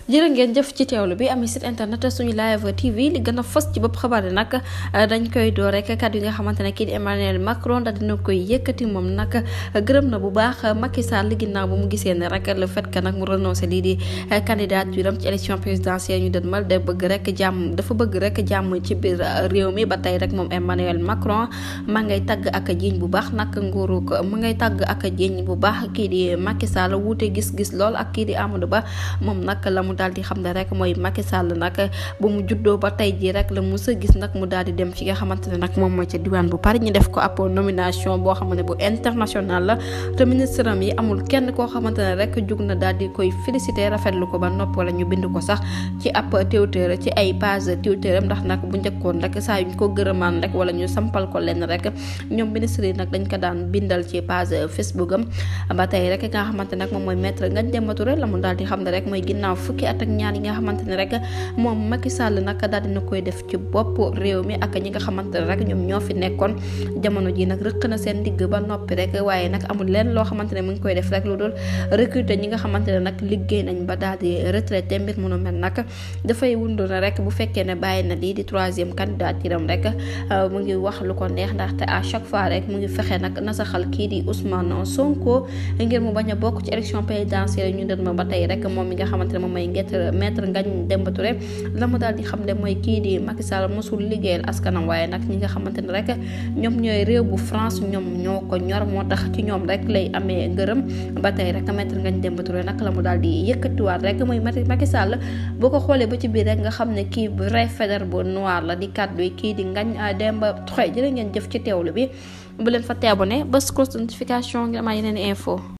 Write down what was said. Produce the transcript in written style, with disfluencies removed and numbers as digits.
jërë ngeen jëf ci teewlu bi ami site internet suñu live TV li gën a fës ci bopp xabaar yi nag dañ koy door rek kàddu yi nga xamante ne kii di Emmanuel Macron daal dina koy yëkkati moom nag gërëm na bu baax Macky Sall ginnaaw bu mu gisee ne rek le fait que nag mu renoncé lii di candidature am ci élection présidentielle ñu dënmal dafa bëgg rek jàmm ci biir réew mi ba tey rek moom Emmanuel Macron ma ngay tagg ak jiiñ bu baax nag nguuru ko ma ngay tagg ak jiiñ bu baax kii di Macky Sall wuute gis-gis lool ak kii di Amadou Ba moom nag la mu daal di xam ne rek mooy Macky Sall nag bu mu juddoo ba tey jii rek la mu sa gis nag mu daal di dem fi nga xamante ne nag moom mooy ca diwaan bu Paris ñu def ko ab nomination boo xam ne bu international la te ministre am yi amul kenn koo xamante ne rek jug na daal di koy félicité rafetlu ko ba nopp wala ñu bind ko sax ci ab Twitter ci ay page Twitter am ndax nag bu njëkkoon rek saa yuñ ko gërëmaan rek wala ñu sampal ko leen rek ñoom ministre yi nag dañ ko daan bindal ci page Facebook am ba tey rek nga xamante nag moom mooy maître Ngagne Demba Touré la mu daal di xam ne rek mooy ginnaaw fukki at ak ñaar yi nga xamante ne rek moom Macky Sall nag daal dina koy def ci bopp réew mi ak ñi nga xamante ne rek ñoom ñoo fi nekkoon jamono ji nag rëq na seen digg ba noppi rek waaye nag amul leen loo xamante ne mu ngi koy def rek lu dul recruter ñi nga xamante ne nag liggéey nañ ba daal di retraité mbir mu nu mel nag dafay wundu na rek bu fekkee ne bàyyi na lii di troisième candidature am rek mu ngi wax lu ko neex ndaxte à chaque fois rek mu ngi fexe nag nasaxal kii di Ousmane Sonko ngir mu bañ a bokk ci élection présidentielle ñu dën ma ba tey rek moom mi nga xamante ne moom mooy maître Ngagne Demba Touré la mu daal di xam ne mooy kii di Macky Sall mosul liggéeyal askanam waaye nag ñi nga xamante ne rek ñoom ñooy réew bu France ñoom ñoo ko ñor moo tax ci ñoom rek lay amee ngërëm ba tey rek maître Ngagne Demba Touré nag la mu daal di yëkkatiwaat rek mooy Macky Sall boo ko xoolee ba ci biir rek nga xam ne kii vrai fédère bu noir la di kàddu yi kii di Ngagne Demba Touré jërë ngeen jëf ci teewlu bi bu leen fa abonné bës cloche de notification ngir am yeneen info